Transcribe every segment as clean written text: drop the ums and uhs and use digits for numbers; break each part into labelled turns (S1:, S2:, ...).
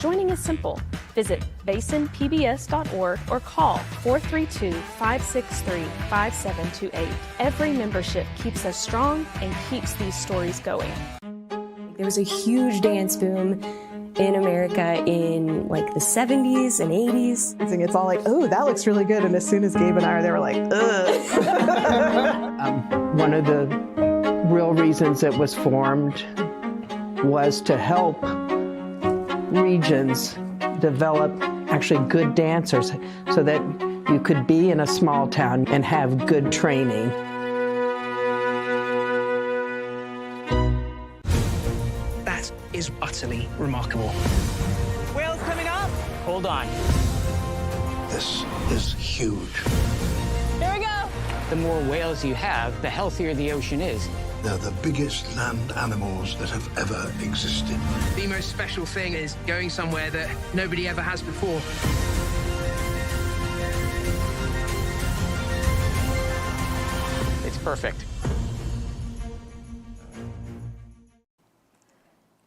S1: Joining is simple. Visit basinpbs.org or call 432-563-5728. Every membership keeps us strong and keeps these stories going.
S2: There was a huge dance boom in America in like the 70s and 80s.
S3: It's all like, oh, that looks really good. And as soon as Gabe and I are there, we're like, ugh.
S4: One of the real reasons it was formed was to help regions develop actually good dancers so that you could be in a small town and have good training.
S5: That is utterly remarkable.
S6: Whales coming up.
S5: Hold on.
S7: This is huge.
S6: Here we go.
S5: The more whales you have, the healthier the ocean is.
S7: They're the biggest land animals that have ever existed.
S8: The most special thing is going somewhere that nobody ever has before.
S5: It's perfect.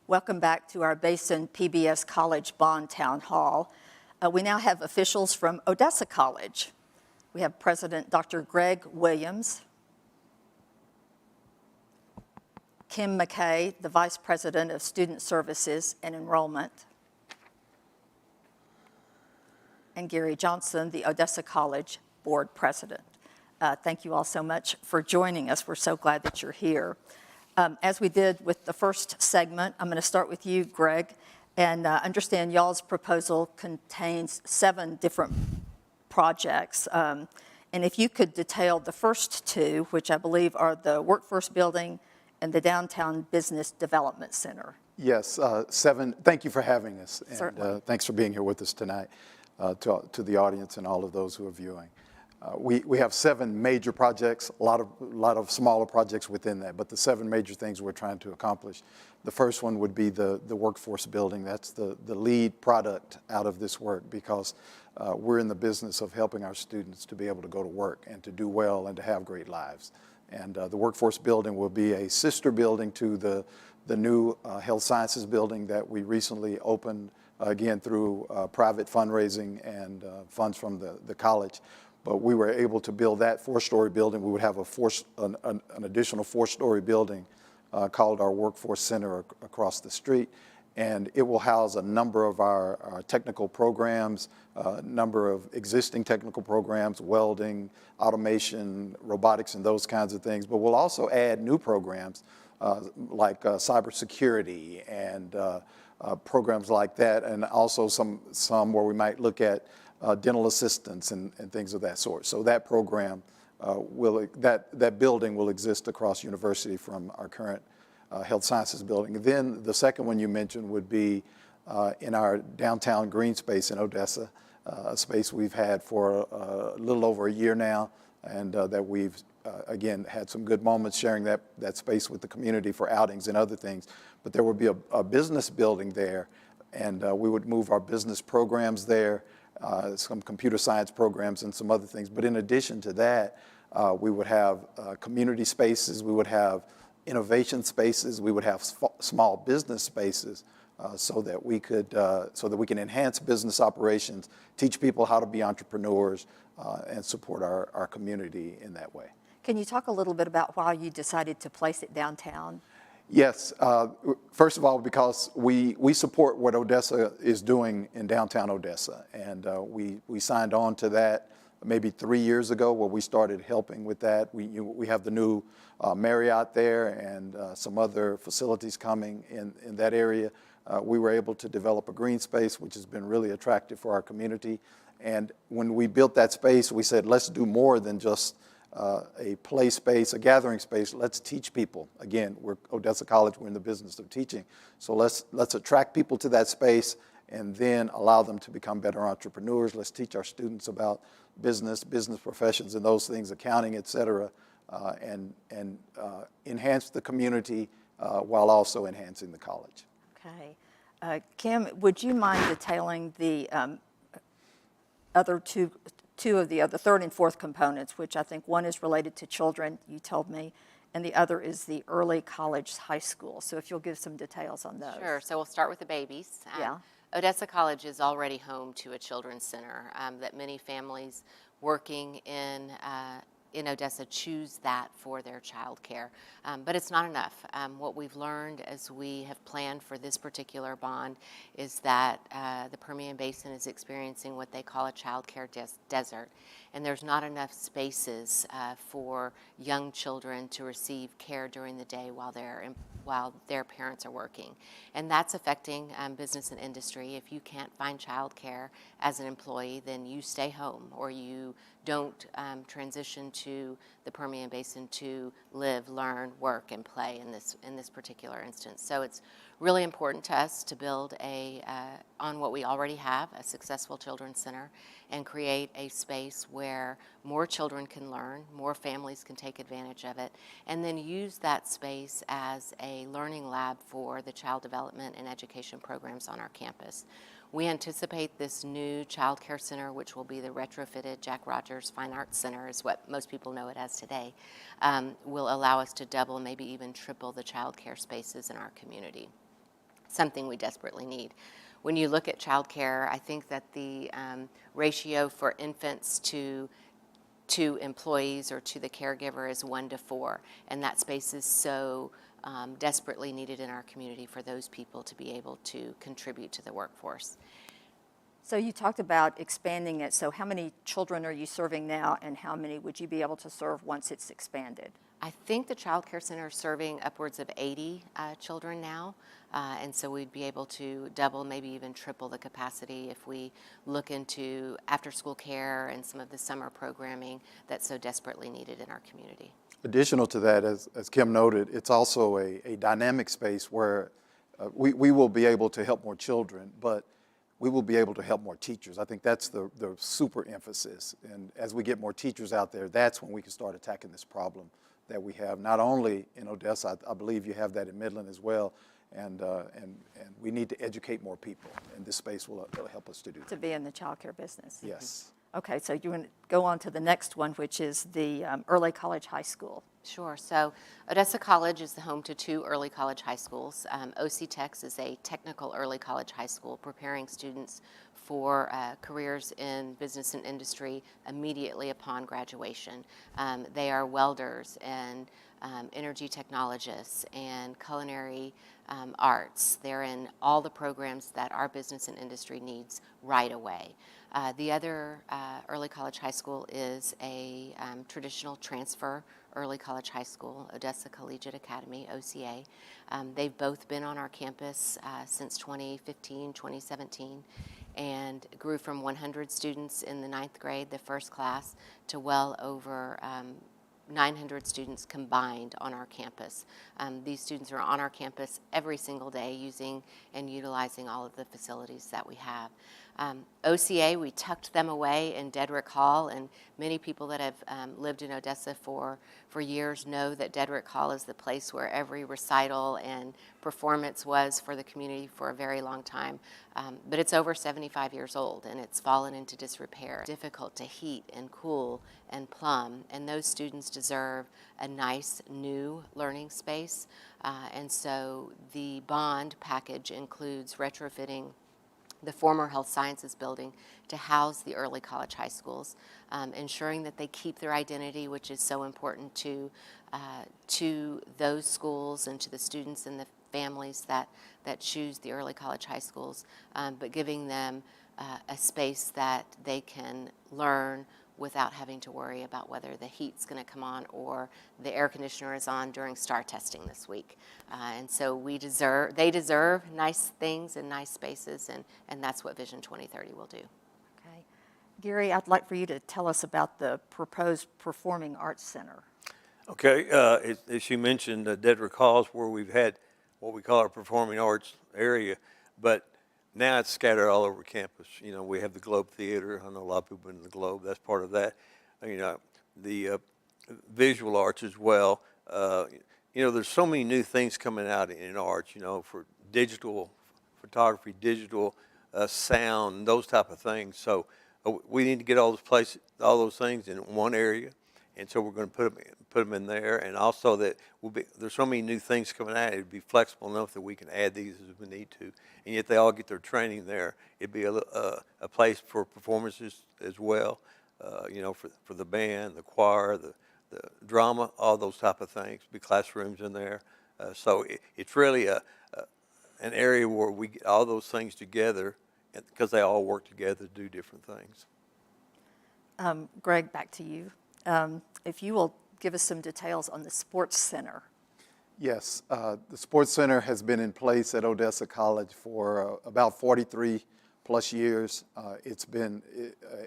S9: Welcome back to our Basin PBS College Bond Town Hall. We now have officials from Odessa College. We have President Dr. Greg Williams, Kim McKay, the Vice President of Student Services and Enrollment, and Gary Johnson, the Odessa College Board President. Thank you all so much for joining us. We're so glad that you're here. As we did with the first segment, I'm going to start with you, Greg, and understand y'all's proposal contains 7 different projects. And if you could detail the first 2, which I believe are the Workforce Building and the Downtown Business Development Center.
S10: Yes, 7. Thank you for having us.
S9: Certainly.
S10: And thanks for being here with us tonight, to the audience and all of those who are viewing. We have 7 major projects, a lot of smaller projects within that, but the 7 major things we're trying to accomplish. The first one would be the Workforce Building. That's the lead product out of this work, because we're in the business of helping our students to be able to go to work and to do well and to have great lives. And the Workforce Building will be a sister building to the new Health Sciences Building that we recently opened, again, through private fundraising and funds from the college. But we were able to build that 4-story building. We would have an additional 4-story building called our Workforce Center across the street. And it will house a number of our technical programs, a number of existing technical programs, welding, automation, robotics, and those kinds of things. But we'll also add new programs like cybersecurity and programs like that, and also some where we might look at dental assistants and things of that sort. So that program, that building will exist across university from our current Health Sciences Building. And then the second one you mentioned would be in our downtown green space in Odessa, a space we've had for a little over a year now, and that we've, again, had some good moments sharing that space with the community for outings and other things. But there would be a business building there, and we would move our business programs there, some computer science programs and some other things. But in addition to that, we would have community spaces, we would have innovation spaces, we would have small business spaces, so that we can enhance business operations, teach people how to be entrepreneurs, and support our community in that way.
S9: Can you talk a little bit about why you decided to place it downtown?
S10: Yes. First of all, because we support what Odessa is doing in downtown Odessa, and we signed on to that maybe 3 years ago, where we started helping with that. We have the new Marriott there and some other facilities coming in that area. We were able to develop a green space, which has been really attractive for our community. And when we built that space, we said, let's do more than just a play space, a gathering space. Let's teach people. Again, we're Odessa College, we're in the business of teaching. So let's attract people to that space and then allow them to become better entrepreneurs. Let's teach our students about business professions and those things, accounting, et cetera, and enhance the community while also enhancing the college.
S9: Okay. Kim, would you mind detailing the other two of the other third and fourth components, which I think one is related to children, you told me, and the other is the early college high school. So if you'll give some details on those.
S11: Sure. So we'll start with the babies.
S9: Yeah.
S11: Odessa College is already home to a children's center that many families working in Odessa choose that for their child care. But it's not enough. What we've learned as we have planned for this particular bond is that the Permian Basin is experiencing what they call a child care desert. And there's not enough spaces for young children to receive care during the day while their parents are working. And that's affecting business and industry. If you can't find child care as an employee, then you stay home or you don't transition to the Permian Basin to live, learn, work, and play in this particular instance. So it's really important to us to build on what we already have, a successful children's center, and create a space where more children can learn, more families can take advantage of it, and then use that space as a learning lab for the child development and education programs on our campus. We anticipate this new child care center, which will be the retrofitted Jack Rogers Fine Arts Center, is what most people know it as today, will allow us to double, maybe even triple the child care spaces in our community, something we desperately need. When you look at child care, I think that the ratio for infants to employees or to the caregiver is 1 to 4, and that space is so desperately needed in our community for those people to be able to contribute to the workforce.
S9: So you talked about expanding it. So how many children are you serving now, and how many would you be able to serve once it's expanded?
S11: I think the child care center is serving upwards of 80 children now, and so we'd be able to double, maybe even triple the capacity if we look into after-school care and some of the summer programming that's so desperately needed in our community.
S10: Additional to that, as Kim noted, it's also a dynamic space where we will be able to help more children, but we will be able to help more teachers. I think that's the super emphasis. And as we get more teachers out there, that's when we can start attacking this problem that we have, not only in Odessa, I believe you have that in Midland as well, and we need to educate more people, and this space will help us to do that.
S9: To be in the child care business.
S10: Yes.
S9: Okay, so you want to go on to the next one, which is the early college high school.
S11: Sure. So Odessa College is the home to 2 early college high schools. OC Techs is a technical early college high school preparing students for careers in business and industry immediately upon graduation. They are welders and energy technologists and culinary arts. They're in all the programs that our business and industry needs right away. The other early college high school is a traditional transfer early college high school, Odessa Collegiate Academy, OCA. They've both been on our campus since 2015, 2017, and grew from 100 students in the 9th grade, the first class, to well over 900 students combined on our campus. These students are on our campus every single day using and utilizing all of the facilities that we have. OCA, we tucked them away in Dedrick Hall, and many people that have lived in Odessa for years know that Dedrick Hall is the place where every recital and performance was for the community for a very long time. But it's over 75 years old, and it's fallen into disrepair. Difficult to heat and cool and plumb, and those students deserve a nice new learning space. And so the bond package includes retrofitting the former health sciences building to house the early college high schools, ensuring that they keep their identity, which is so important to those schools and to the students and the families that choose the early college high schools, but giving them a space that they can learn without having to worry about whether the heat's going to come on or the air conditioner is on during STAR testing this week. And so they deserve nice things and nice spaces, and that's what Vision 2030 will do.
S9: Okay. Gary, I'd like for you to tell us about the proposed Performing Arts Center.
S12: Okay, as you mentioned, Dedrick Hall is where we've had what we call our performing arts area, but now it's scattered all over campus. You know, we have the Globe Theater. I know a lot of people in the Globe. That's part of that. You know, the visual arts as well. You know, there's so many new things coming out in arts, you know, for digital photography, digital sound, those type of things. So we need to get all those things in one area. And so we're going to put them in there, and also that there's so many new things coming out. It'd be flexible enough that we can add these as we need to, and yet they all get their training there. It'd be a place for performances as well, for the band, the choir, the drama, all those type of things. Be classrooms in there, so it's really an area where we get all those things together, because they all work together to do different things.
S9: Greg, back to you. If you will give us some details on the Sports Center.
S10: Yes, the Sports Center has been in place at Odessa College for about 43 plus years. It's been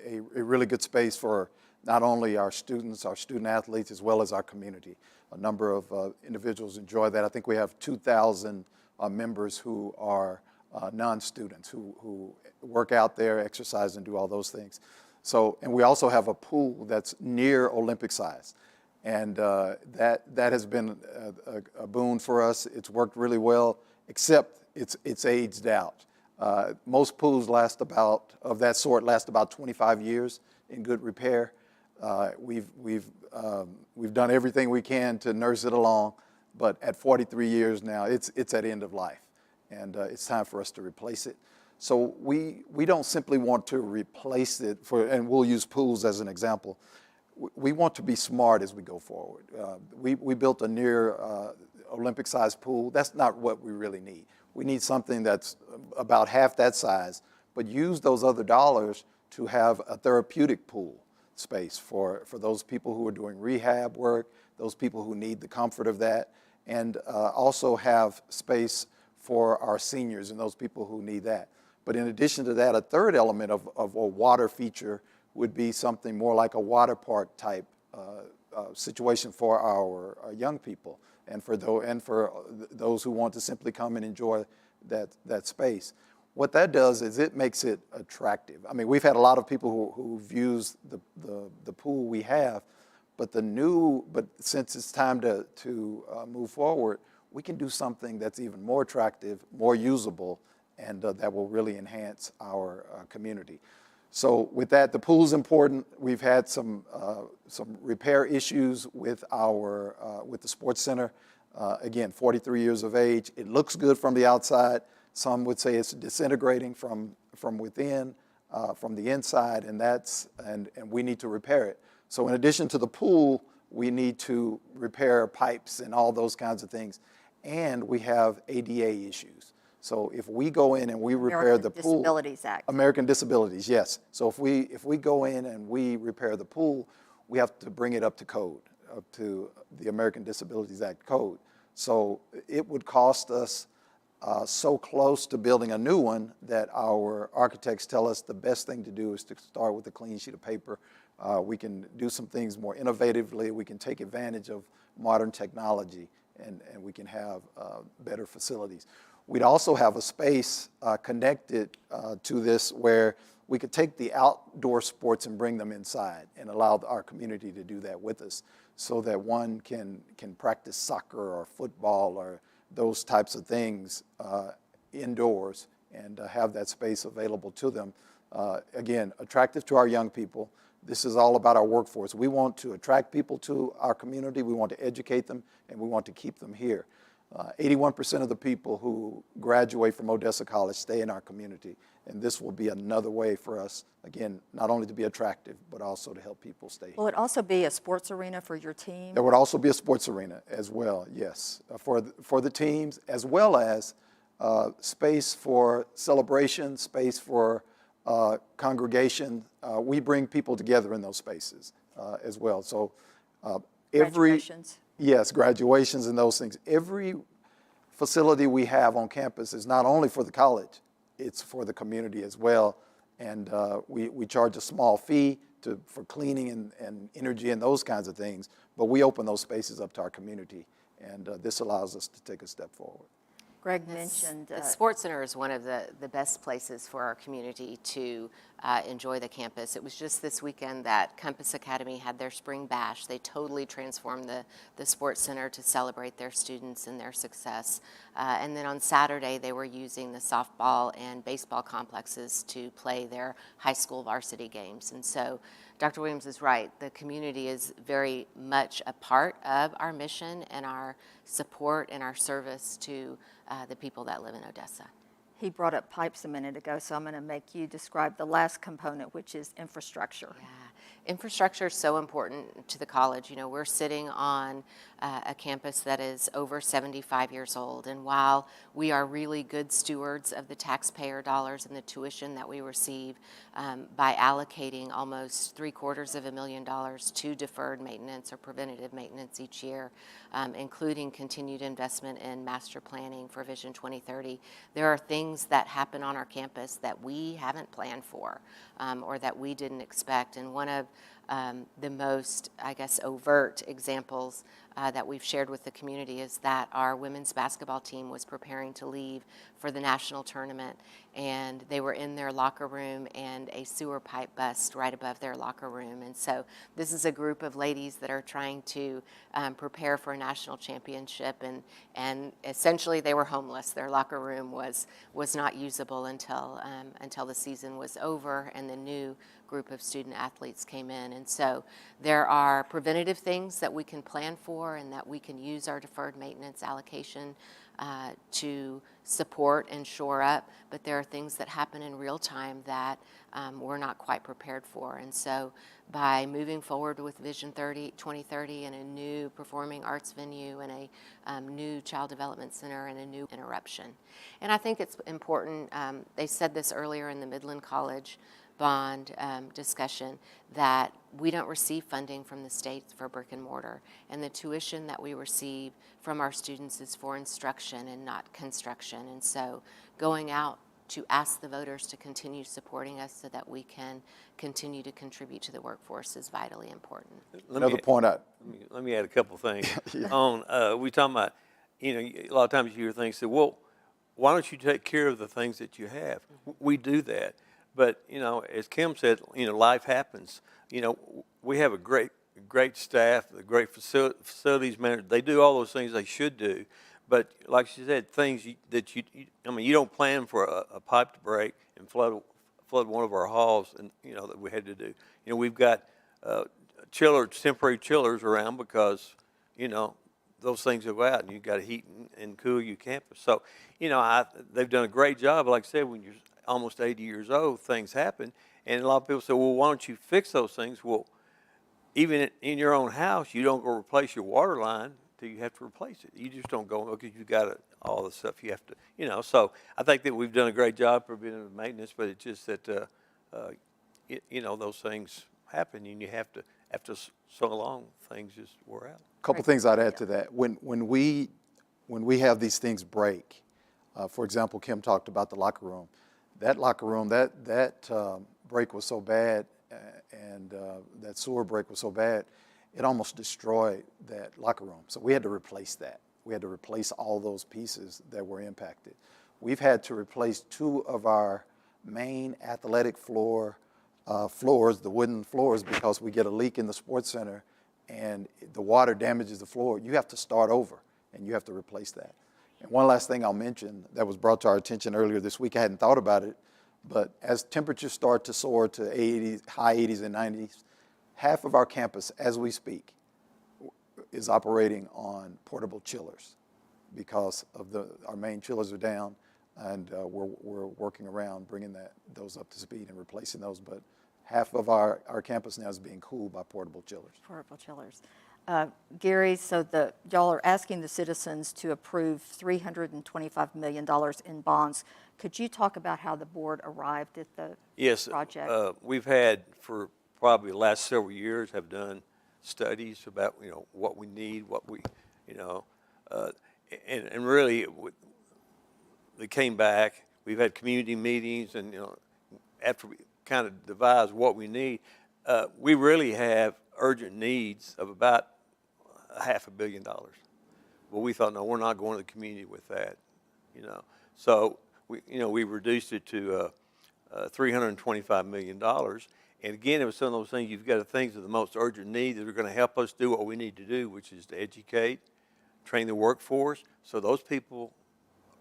S10: a really good space for not only our students, our student athletes, as well as our community. A number of individuals enjoy that. I think we have 2,000 members who are non-students who work out there, exercise, and do all those things. So, and we also have a pool that's near Olympic size. And that has been a boon for us. It's worked really well, except it's aged out. Most pools of that sort last about 25 years in good repair. We've done everything we can to nurse it along, but at 43 years now, it's at end of life. And it's time for us to replace it. So we don't simply want to replace it and we'll use pools as an example. We want to be smart as we go forward. We built a near Olympic-sized pool. That's not what we really need. We need something that's about half that size, but use those other dollars to have a therapeutic pool space for those people who are doing rehab work, those people who need the comfort of that, and also have space for our seniors and those people who need that. But in addition to that, a third element of a water feature would be something more like a water park type situation for our young people and for those who want to simply come and enjoy that space. What that does is it makes it attractive. I mean, we've had a lot of people who've used the pool we have, but since it's time to move forward, we can do something that's even more attractive, more usable, and that will really enhance our community. So with that, the pool's important. We've had some repair issues with the Sports Center. Again, 43 years of age. It looks good from the outside. Some would say it's disintegrating from within, from the inside, and we need to repair it. So in addition to the pool, we need to repair pipes and all those kinds of things. And we have ADA issues. So if we go in and we repair the pool,
S9: American Disabilities Act.
S10: American Disabilities, yes. So if we go in and we repair the pool, we have to bring it up to code, up to the American Disabilities Act code. So it would cost us so close to building a new one that our architects tell us the best thing to do is to start with a clean sheet of paper. We can do some things more innovatively. We can take advantage of modern technology, and we can have better facilities. We'd also have a space connected to this where we could take the outdoor sports and bring them inside and allow our community to do that with us so that one can practice soccer or football or those types of things indoors and have that space available to them. Again, attractive to our young people. This is all about our workforce. We want to attract people to our community, we want to educate them, and we want to keep them here. 81% of the people who graduate from Odessa College stay in our community, and this will be another way for us, again, not only to be attractive, but also to help people stay here.
S9: Will it also be a sports arena for your team?
S10: There would also be a sports arena as well, yes, for the teams, as well as space for celebration, space for congregation. We bring people together in those spaces as well. So
S9: Graduations.
S10: Yes, graduations and those things. Every facility we have on campus is not only for the college, it's for the community as well. And we charge a small fee for cleaning and energy and those kinds of things, but we open those spaces up to our community, and this allows us to take a step forward.
S9: Greg mentioned...
S11: The Sports Center is one of the best places for our community to enjoy the campus. It was just this weekend that Compass Academy had their spring bash. They totally transformed the Sports Center to celebrate their students and their success. And then on Saturday, they were using the softball and baseball complexes to play their high school varsity games. And so Dr. Williams is right. The community is very much a part of our mission and our support and our service to the people that live in Odessa.
S9: He brought up pipes a minute ago, so I'm going to make you describe the last component, which is infrastructure.
S11: Yeah. Infrastructure is so important to the college. You know, we're sitting on a campus that is over 75 years old, and while we are really good stewards of the taxpayer dollars and the tuition that we receive by allocating almost $750,000 to deferred maintenance or preventative maintenance each year, including continued investment in master planning for Vision 2030, there are things that happen on our campus that we haven't planned for or that we didn't expect. And one of the most, I guess, overt examples that we've shared with the community is that our women's basketball team was preparing to leave for the national tournament, and they were in their locker room and a sewer pipe bust right above their locker room. And so this is a group of ladies that are trying to prepare for a national championship, and essentially they were homeless. Their locker room was not usable until the season was over and the new group of student athletes came in. And so there are preventative things that we can plan for and that we can use our deferred maintenance allocation to support and shore up, but there are things that happen in real time that we're not quite prepared for. And so by moving forward with Vision 2030 and a new performing arts venue and a new child development center and a new interruption. And I think it's important, they said this earlier in the Midland College bond discussion, that we don't receive funding from the state for brick and mortar, and the tuition that we receive from our students is for instruction and not construction. And so going out to ask the voters to continue supporting us so that we can continue to contribute to the workforce is vitally important.
S10: Another point out.
S12: Let me add a couple things. On we talking about, you know, a lot of times you hear things say, well, why don't you take care of the things that you have? We do that. But, you know, as Kim said, you know, life happens. You know, we have a great staff, a great facilities manager. They do all those things they should do. But like she said, things that you don't plan for a pipe to break and flood one of our halls, and, you know, that we had to do. You know, we've got temporary chillers around because, you know, those things go out and you've got to heat and cool your campus. So, you know, they've done a great job. Like I said, when you're almost 80 years old, things happen. And a lot of people say, well, why don't you fix those things? Well, even in your own house, you don't go replace your water line till you have to replace it. You just don't go because you've got all the stuff you have to, you know. So I think that we've done a great job preventive maintenance, but it's just that, you know, those things happen and you have to, after so long, things just wear out.
S10: A couple things I'd add to that. When we have these things break, for example, Kim talked about the locker room. That locker room, that break was so bad, and that sewer break was so bad, it almost destroyed that locker room. So we had to replace that. We had to replace all those pieces that were impacted. We've had to replace 2 of our main athletic floors, the wooden floors, because we get a leak in the sports center and the water damages the floor. You have to start over and you have to replace that. And one last thing I'll mention that was brought to our attention earlier this week, I hadn't thought about it, but as temperatures start to soar to high 80s and 90s, half of our campus, as we speak, is operating on portable chillers because of our main chillers are down, and we're working around bringing those up to speed and replacing those. But half of our campus now is being cooled by portable chillers.
S9: Portable chillers. Gary, so y'all are asking the citizens to approve $325 million in bonds. Could you talk about how the board arrived at the project?
S12: Yes, we've had for probably the last several years have done studies about, you know, what we need, what we, you know, and really they came back. We've had community meetings, and, you know, after we kind of devised what we need, we really have urgent needs of about $500 million. But we thought, no, we're not going to the community with that, you know. So we reduced it to $325 million. And again, it was some of those things, you've got to think of the most urgent needs that are going to help us do what we need to do, which is to educate, train the workforce. So those people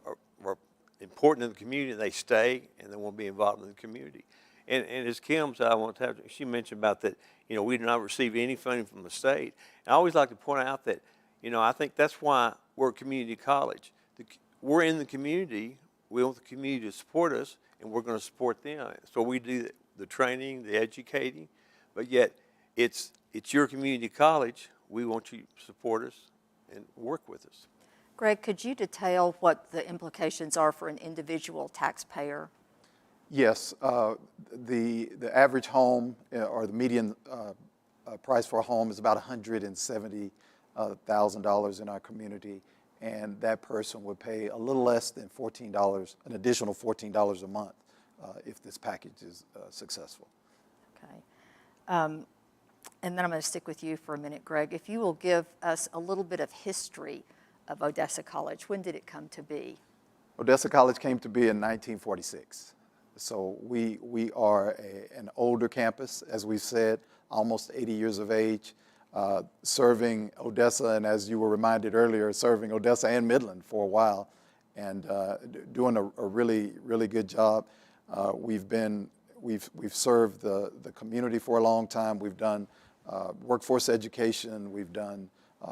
S12: are important in the community, and they stay, and they want to be involved in the community. And as Kim said, I want to have, she mentioned about that, you know, we do not receive any funding from the state. And I always like to point out that, you know, I think that's why we're a community college. We're in the community. We want the community to support us, and we're going to support them. So we do the training, the educating, but yet it's your community college. We want you to support us and work with us.
S9: Greg, could you detail what the implications are for an individual taxpayer?
S10: Yes, the average home or the median price for a home is about $170,000 in our community, and that person would pay a little less than $14, an additional $14 a month if this package is successful.
S9: Okay. And then I'm going to stick with you for a minute, Greg. If you will give us a little bit of history of Odessa College. When did it come to be?
S10: Odessa College came to be in 1946. So we are an older campus, as we said, almost 80 years of age, serving Odessa, and as you were reminded earlier, serving Odessa and Midland for a while, and doing a really, really good job. We've served the community for a long time. We've done workforce education. We've done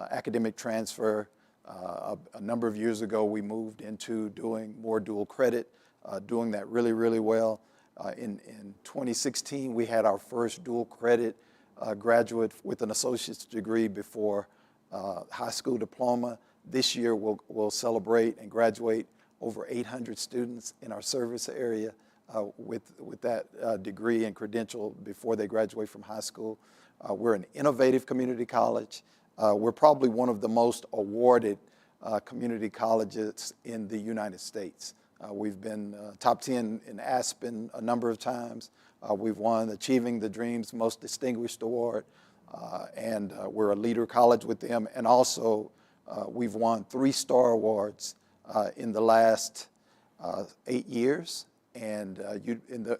S10: academic transfer. A number of years ago, we moved into doing more dual credit, doing that really, really well. In 2016, we had our first dual credit graduate with an associate's degree before high school diploma. This year, we'll celebrate and graduate over 800 students in our service area with that degree and credential before they graduate from high school. We're an innovative community college. We're probably one of the most awarded community colleges in the United States. We've been top 10 in Aspen a number of times. We've won Achieving the Dream's Most Distinguished Award, and we're a leader college with them. And also, we've won 3-star awards in the last 8 years. And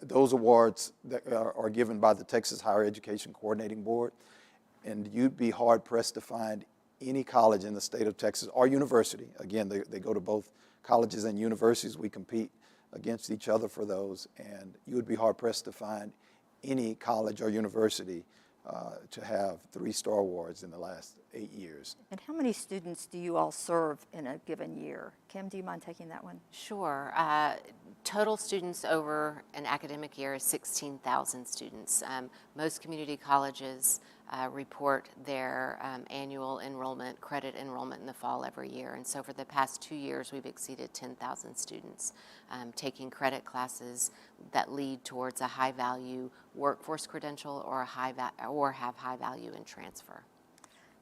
S10: those awards that are given by the Texas Higher Education Coordinating Board. And you'd be hard-pressed to find any college in the state of Texas or university. Again, they go to both colleges and universities. We compete against each other for those. And you would be hard-pressed to find any college or university to have 3-star awards in the last 8 years.
S9: And how many students do you all serve in a given year? Kim, do you mind taking that one?
S11: Sure. Total students over an academic year is 16,000 students. Most community colleges report their annual enrollment, credit enrollment in the fall every year. And so for the past 2 years, we've exceeded 10,000 students taking credit classes that lead towards a high-value workforce credential or have high value in transfer.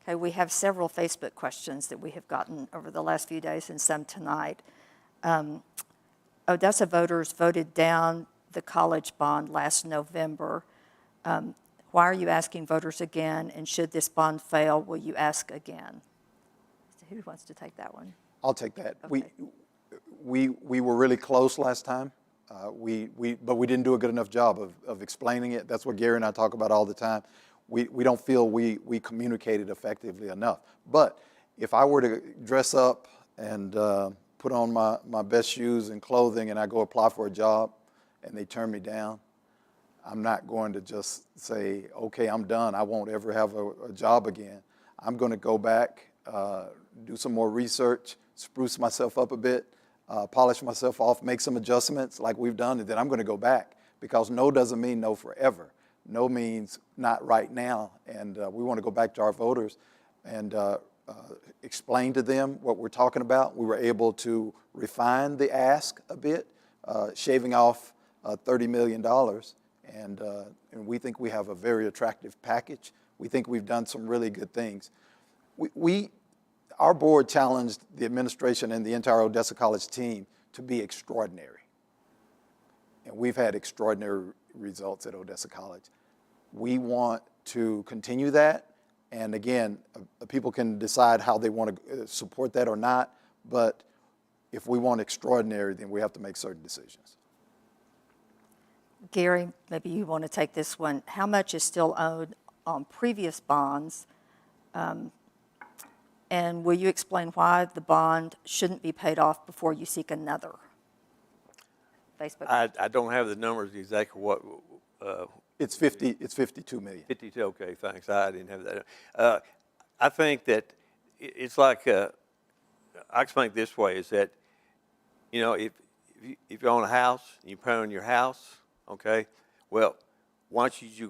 S9: Okay, we have several Facebook questions that we have gotten over the last few days and some tonight. Odessa voters voted down the college bond last November. Why are you asking voters again? And should this bond fail, will you ask again? So who wants to take that one?
S10: I'll take that.
S9: Okay.
S10: We were really close last time, but we didn't do a good enough job of explaining it. That's what Gary and I talk about all the time. We don't feel we communicated effectively enough. But if I were to dress up and put on my best shoes and clothing and I go apply for a job and they turn me down, I'm not going to just say, okay, I'm done. I won't ever have a job again. I'm going to go back, do some more research, spruce myself up a bit, polish myself off, make some adjustments like we've done, and then I'm going to go back, because no doesn't mean no forever. No means not right now, and we want to go back to our voters and explain to them what we're talking about. We were able to refine the ask a bit, shaving off $30 million, and we think we have a very attractive package. We think we've done some really good things. Our board challenged the administration and the entire Odessa College team to be extraordinary, and we've had extraordinary results at Odessa College. We want to continue that, and again, people can decide how they want to support that or not, but if we want extraordinary, then we have to make certain decisions.
S9: Gary, maybe you want to take this one. How much is still owed on previous bonds? And will you explain why the bond shouldn't be paid off before you seek another? Facebook.
S12: I don't have the numbers exactly what.
S10: It's 52 million.
S12: 52, okay, thanks. I didn't have that. I think that it's like, I explain it this way, is that, if you own a house, and you put on your house, okay, well, why don't you go